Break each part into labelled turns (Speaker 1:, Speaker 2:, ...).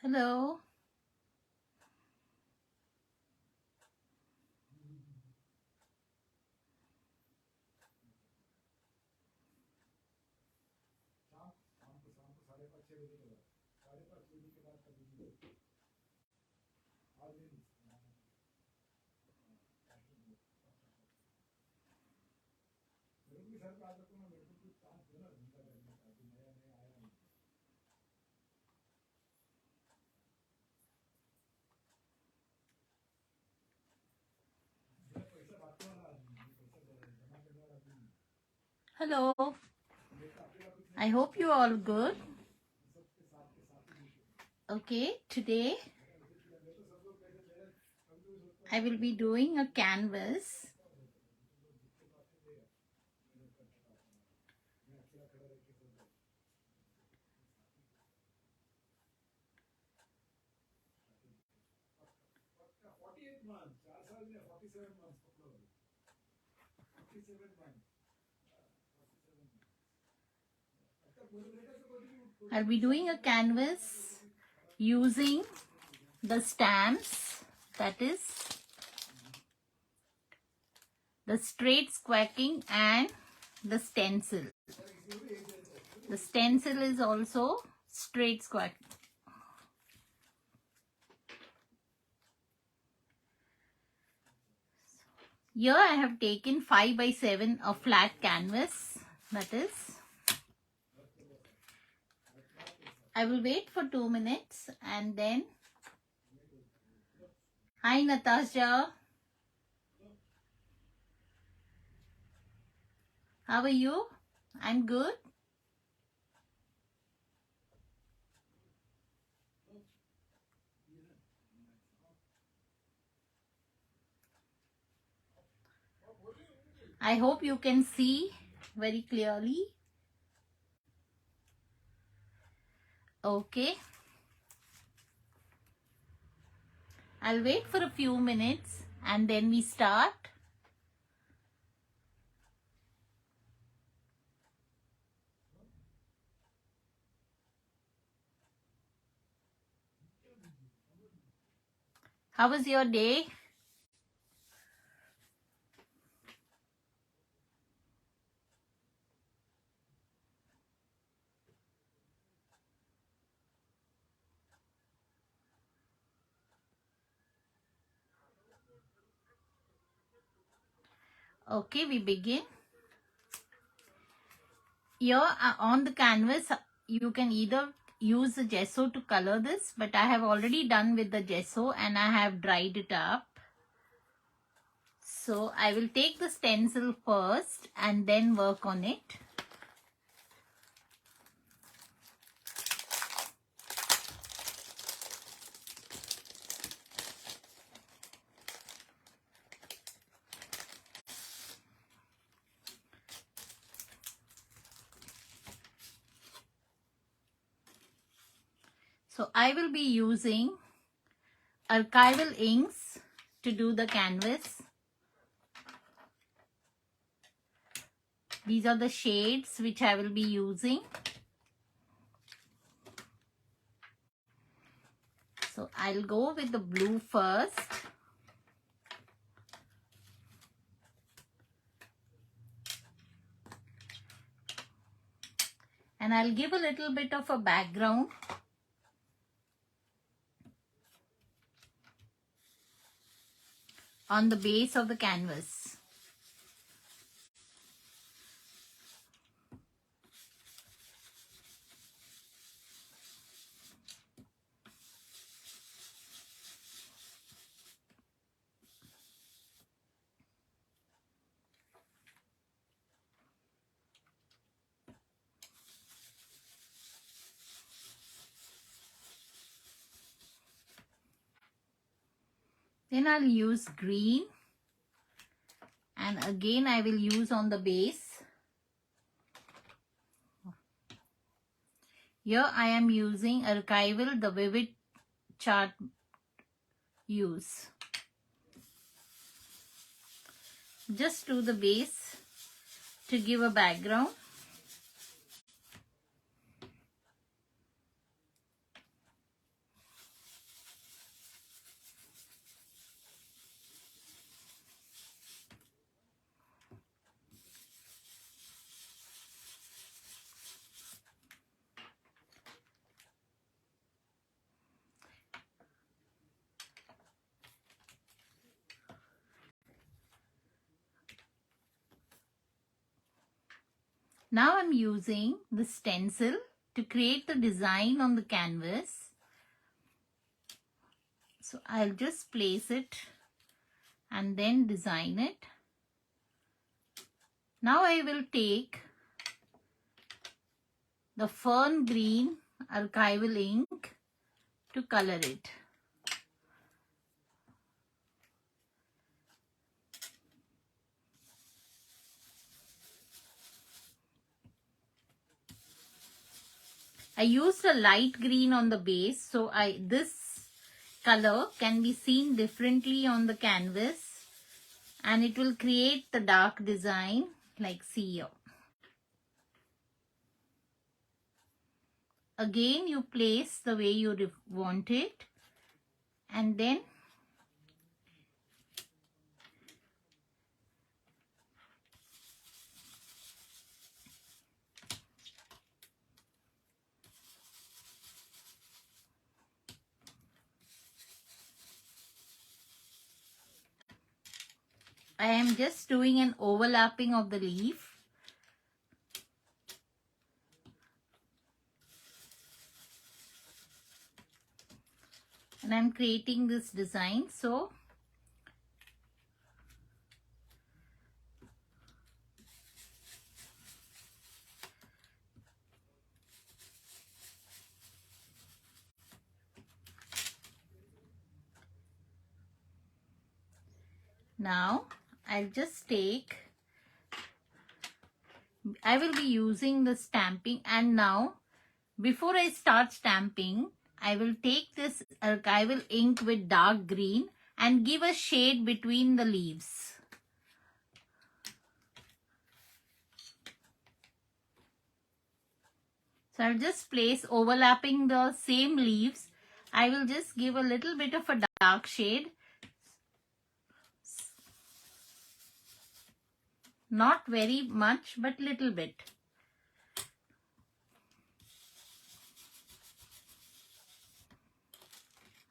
Speaker 1: Hello. Hello. I hope you all good. Okay, today I will be doing a canvas. I'll be doing a canvas using the stamps, that is the straight squawking and the stencil. The stencil is also straight squawking. Here I have taken 5 by 7 of flat canvas, that is. I will wait for 2 minutes and then. Hi Natasha. How are you? I'm good. I hope you can see very clearly. Okay. I'll wait for a few minutes and then we start. How was your day? Okay, we begin. Here on the canvas, you can either use the gesso to color this, but I have already done with the gesso and I have dried it up. So I will take the stencil first and then work on it. So I will be using archival inks to do the canvas. These are the shades which I will be using. So I'll go with the blue first. And I'll give a little bit of a background. On the base of the canvas. Then I'll use green. And again I will use on the base. Here I am using archival, the vivid chart use. Just to the base to give a background. Now I'm using the stencil to create the design on the canvas. So I'll just place it and then design it. Now I will take the fern green archival ink to color it. I used a light green on the base, so this color can be seen differently on the canvas and it will create the dark design like see here. Again you place the way you want it and then I am just doing an overlapping of the leaf. And I'm creating this design. So now I'll just take, I will be using the stamping, and now before I start stamping, I will take this archival ink with dark green and give a shade between the leaves. So I'll just place overlapping the same leaves. I will just give a little bit of a dark shade. Not very much, but little bit.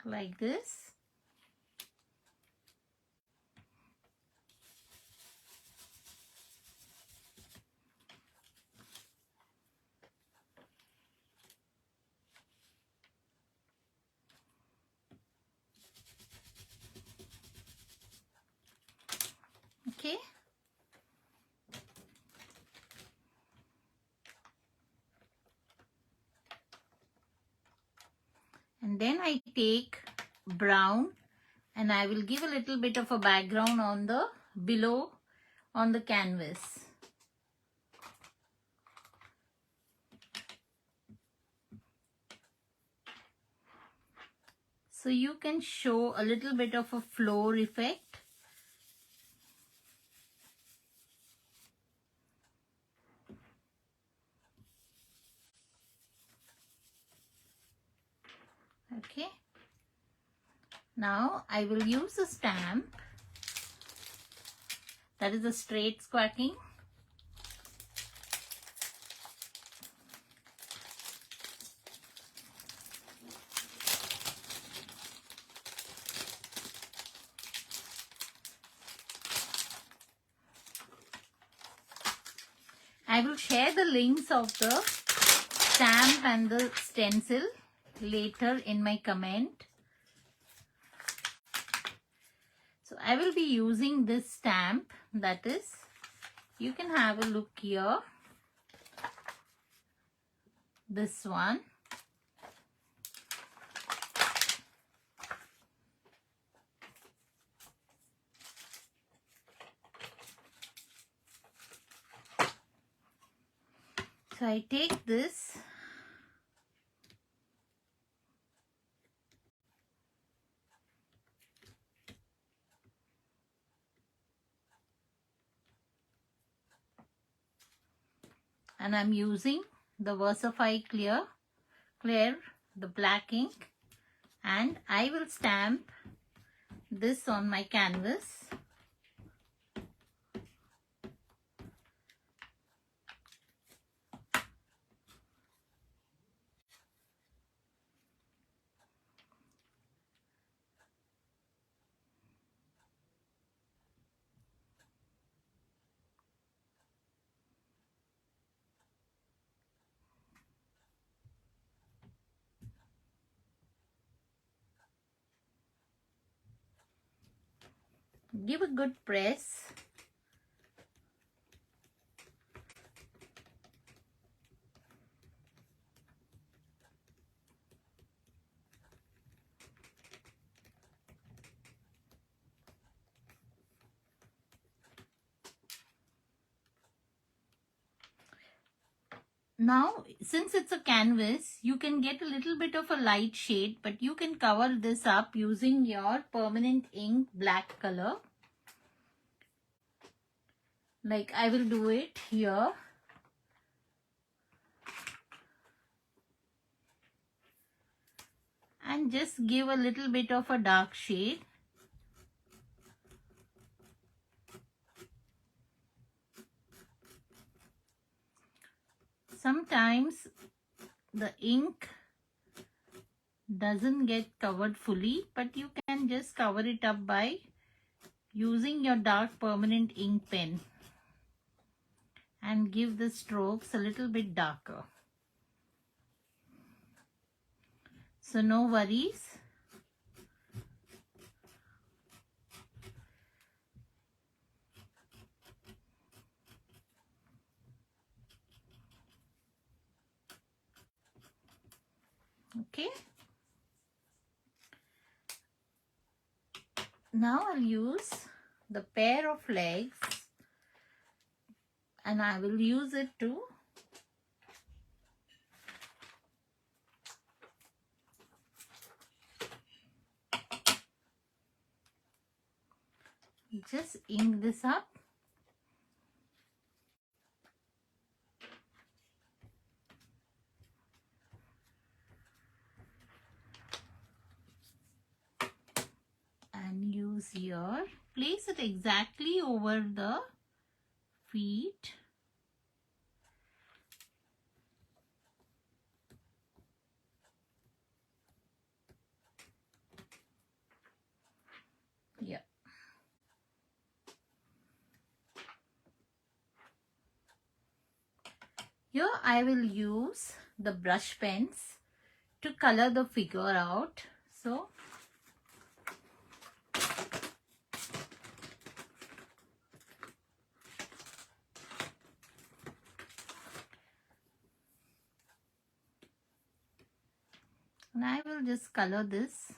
Speaker 1: Like this. Okay. And then I take brown and I will give a little bit of a background on the below on the canvas. So you can show a little bit of a floor effect. Okay. Now I will use a stamp, that is a straight squacking. I will share the links of the stamp and the stencil later in my comment. So I will be using this stamp, that is, you can have a look here, this one. So I take this and I'm using the Versafy Clear, the black ink, and I will stamp this on my canvas. Give a good press. Now, since it's a canvas, you can get a little bit of a light shade, but you can cover this up using your permanent ink black color. Like I will do it here. And just give a little bit of a dark shade. Sometimes the ink doesn't get covered fully, but you can just cover it up by using your dark permanent ink pen and give the strokes a little bit darker. So no worries. Okay. Now I'll use the pair of legs and I will use it to just ink this up. And use here. Place it exactly over the feet. Yeah. Here I will use the brush pens to color the figure out. So and I will just color this.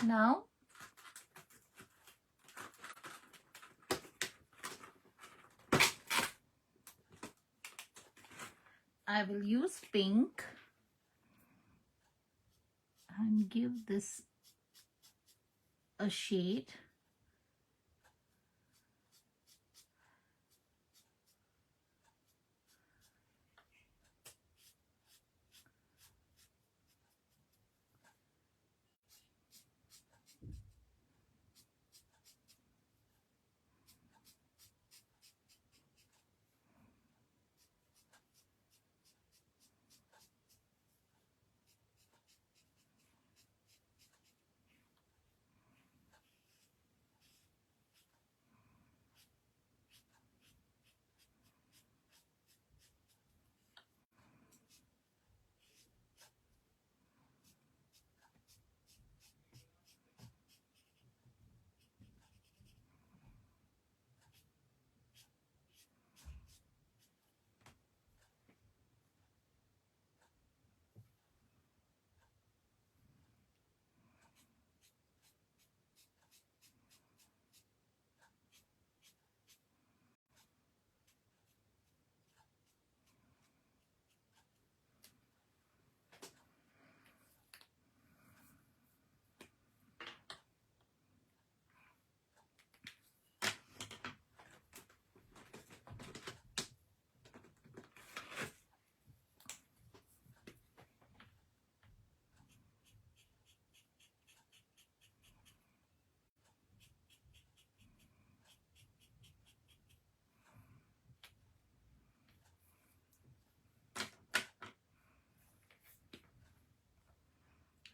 Speaker 1: Now I will use pink and give this a shade.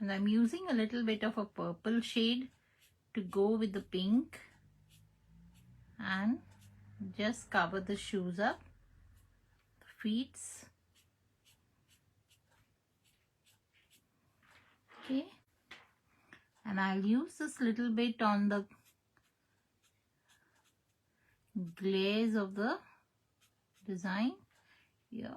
Speaker 1: And I'm using a little bit of a purple shade to go with the pink and just cover the shoes up, the feet. Okay, and I'll use this little bit on the glaze of the design here.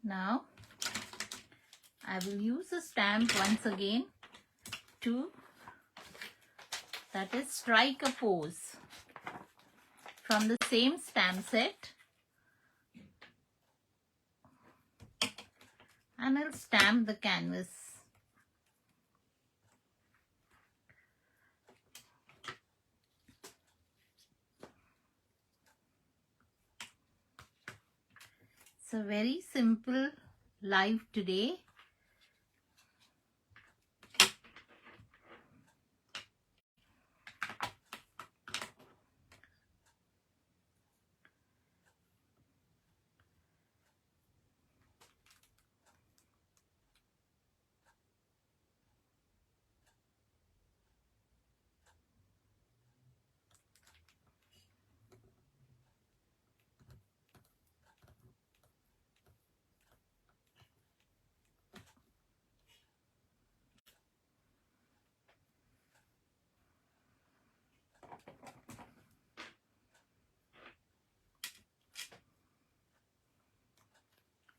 Speaker 1: Now I will use a stamp once again to, that is, strike a pose from the same stamp set, and I'll stamp the canvas. It's a very simple life today.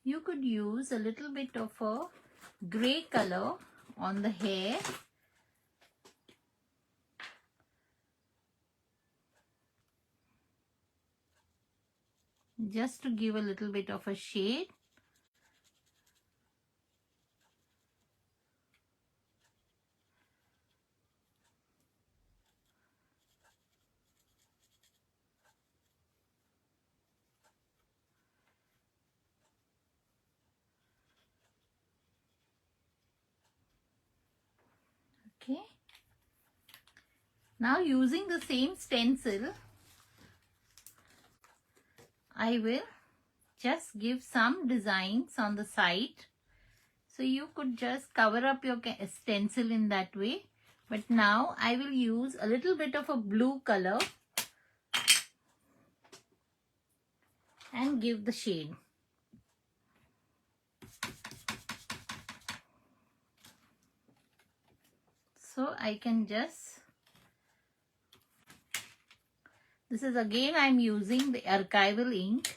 Speaker 1: You could use a little bit of a gray color on the hair, just to give a little bit of a shade. Okay. Now using the same stencil, I will just give some designs on the side. So you could just cover up your stencil in that way. But now I will use a little bit of a blue color and give the shade. So I can just, this is again I'm using the archival ink.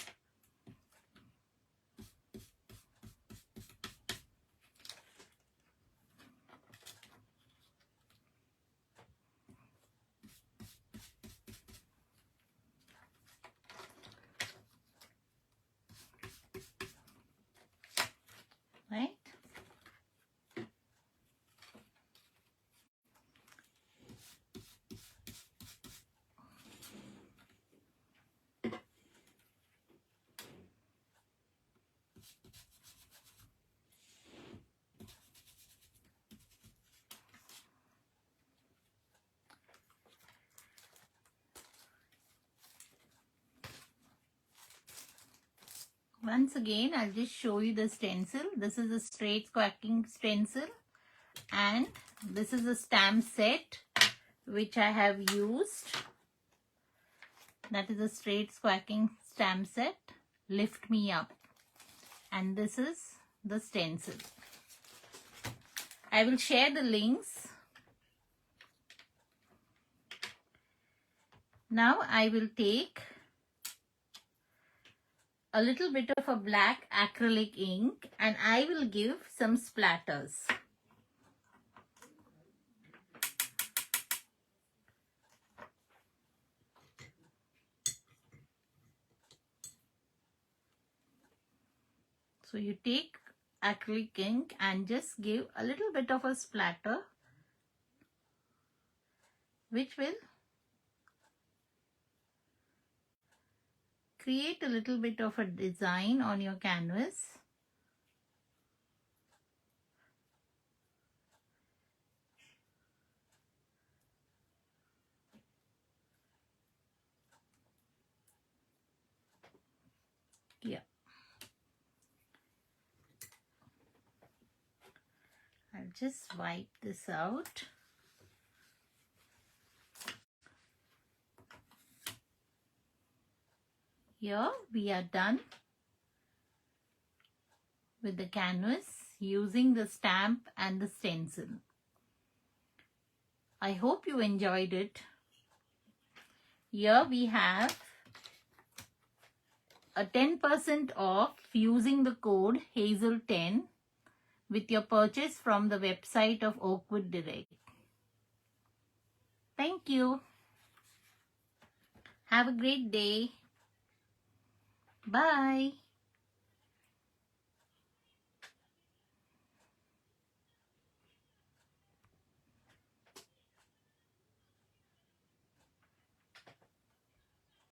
Speaker 1: Right? Once again, I'll just show you the stencil. This is a straight quacking stencil, and this is a stamp set which I have used. That is a straight quacking stamp set, Lift Me Up, and this is the stencil. I will share the links. Now I will take a little bit of a black acrylic ink and I will give some splatters. So you take acrylic ink and just give a little bit of a splatter, which will create a little bit of a design on your canvas. Yeah. I'll just wipe this out. Here we are done with the canvas using the stamp and the stencil. I hope you enjoyed it. Here we have a 10% off using the code Hazel10 with your purchase from the website of Oakwood Direct. Thank you. Have a great day. Bye.